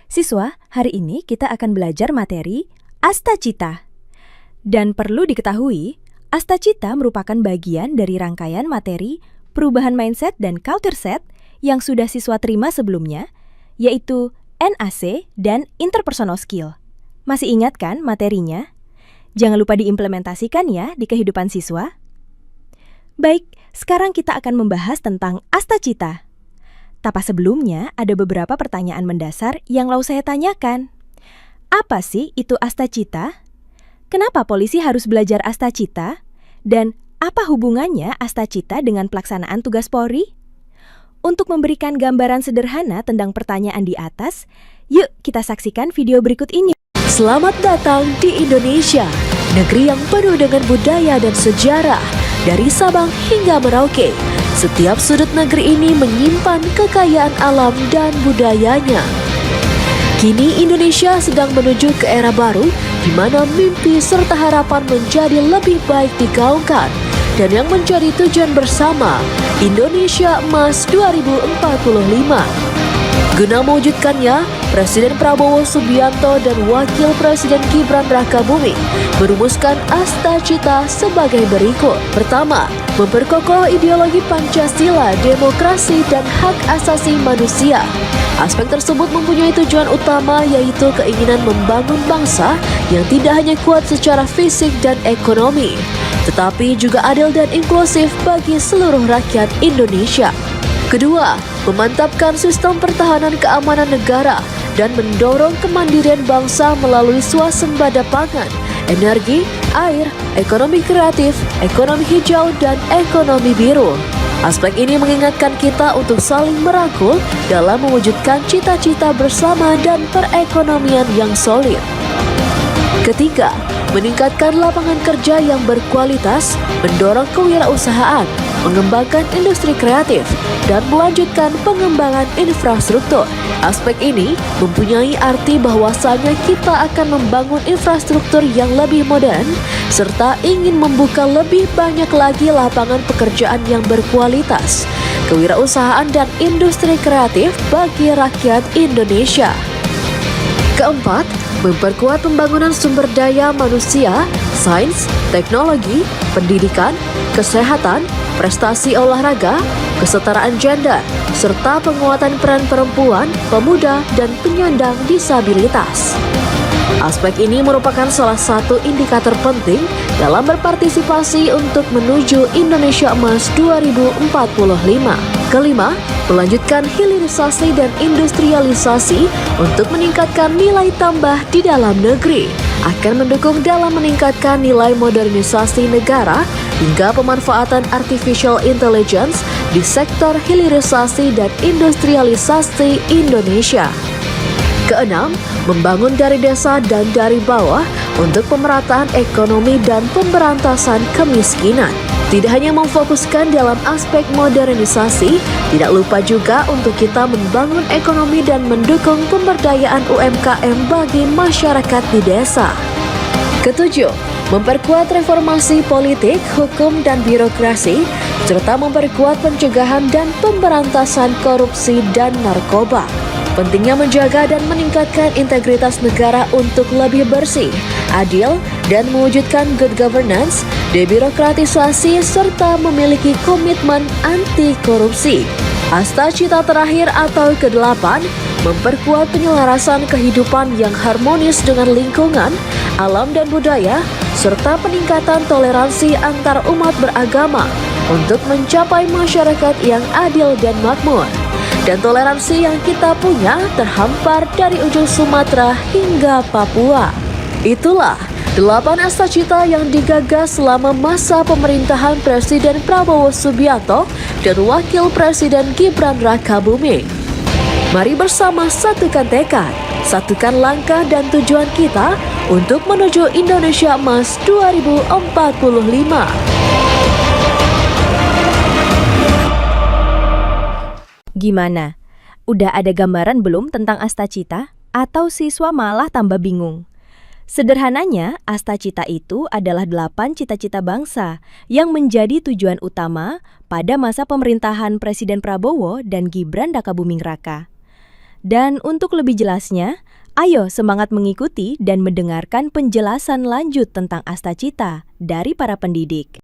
Siswa, hari ini kita akan belajar materi Astacita. Dan perlu diketahui, Astacita merupakan bagian dari rangkaian materi perubahan mindset dan culture set yang sudah siswa terima sebelumnya, yaitu NAC dan interpersonal skill. Masih ingat kan materinya? Jangan lupa diimplementasikan ya di kehidupan siswa. Baik, sekarang kita akan membahas tentang Astacita. Tapi sebelumnya ada beberapa pertanyaan mendasar yang mau saya tanyakan. Apa sih itu Astacita? Kenapa polisi harus belajar Astacita? Dan apa hubungannya Astacita dengan pelaksanaan tugas Polri? Untuk memberikan gambaran sederhana tentang pertanyaan di atas, yuk kita saksikan video berikut ini. Selamat datang di Indonesia, negeri yang penuh dengan budaya dan sejarah, dari Sabang hingga Merauke. Setiap sudut negeri ini menyimpan kekayaan alam dan budayanya. Kini Indonesia sedang menuju ke era baru, di mana mimpi serta harapan menjadi lebih baik digaungkan. Dan yang menjadi tujuan bersama, Indonesia Emas 2045. Guna mewujudkannya, Presiden Prabowo Subianto dan Wakil Presiden Gibran Rakabuming merumuskan Astacita sebagai berikut. Pertama, memperkokoh ideologi Pancasila, demokrasi, dan hak asasi manusia. Aspek tersebut mempunyai tujuan utama, yaitu keinginan membangun bangsa yang tidak hanya kuat secara fisik dan ekonomi, tetapi juga adil dan inklusif bagi seluruh rakyat Indonesia. Kedua, memantapkan sistem pertahanan keamanan negara dan mendorong kemandirian bangsa melalui swasembada pangan, energi, air, ekonomi kreatif, ekonomi hijau, dan ekonomi biru. Aspek ini mengingatkan kita untuk saling merangkul dalam mewujudkan cita-cita bersama dan perekonomian yang solid. Ketiga, meningkatkan lapangan kerja yang berkualitas, mendorong kewirausahaan, mengembangkan industri kreatif, dan melanjutkan pengembangan infrastruktur. Aspek ini mempunyai arti bahwasanya kita akan membangun infrastruktur yang lebih modern, serta ingin membuka lebih banyak lagi lapangan pekerjaan yang berkualitas, kewirausahaan dan industri kreatif bagi rakyat Indonesia. Keempat, memperkuat pembangunan sumber daya manusia, sains, teknologi, pendidikan, kesehatan, prestasi olahraga, kesetaraan gender, serta penguatan peran perempuan, pemuda, dan penyandang disabilitas. Aspek ini merupakan salah satu indikator penting dalam berpartisipasi untuk menuju Indonesia Emas 2045. Kelima, melanjutkan hilirisasi dan industrialisasi untuk meningkatkan nilai tambah di dalam negeri, akan mendukung dalam meningkatkan nilai modernisasi negara hingga pemanfaatan artificial intelligence di sektor hilirisasi dan industrialisasi Indonesia. Keenam, membangun dari desa dan dari bawah untuk pemerataan ekonomi dan pemberantasan kemiskinan. Tidak hanya memfokuskan dalam aspek modernisasi, tidak lupa juga untuk kita membangun ekonomi dan mendukung pemberdayaan UMKM bagi masyarakat di desa. Ketujuh, memperkuat reformasi politik, hukum, dan birokrasi, serta memperkuat pencegahan dan pemberantasan korupsi dan narkoba. Pentingnya menjaga dan meningkatkan integritas negara untuk lebih bersih, adil, dan mewujudkan good governance, debirokratisasi, serta memiliki komitmen anti korupsi. Astacita terakhir atau ke-8, memperkuat penyelarasan kehidupan yang harmonis dengan lingkungan, alam dan budaya, serta peningkatan toleransi antar umat beragama untuk mencapai masyarakat yang adil dan makmur. Dan toleransi yang kita punya terhampar dari ujung Sumatera hingga Papua. Itulah 8 Astacita yang digagas selama masa pemerintahan Presiden Prabowo Subianto dan Wakil Presiden Gibran Rakabuming. Mari bersama satukan tekad, satukan langkah dan tujuan kita untuk menuju Indonesia Emas 2045. Gimana? Udah ada gambaran belum tentang Astacita? Atau siswa malah tambah bingung? Sederhananya, Astacita itu adalah 8 cita-cita bangsa yang menjadi tujuan utama pada masa pemerintahan Presiden Prabowo dan Gibran Rakabuming Raka. Dan untuk lebih jelasnya, ayo semangat mengikuti dan mendengarkan penjelasan lanjut tentang Astacita dari para pendidik.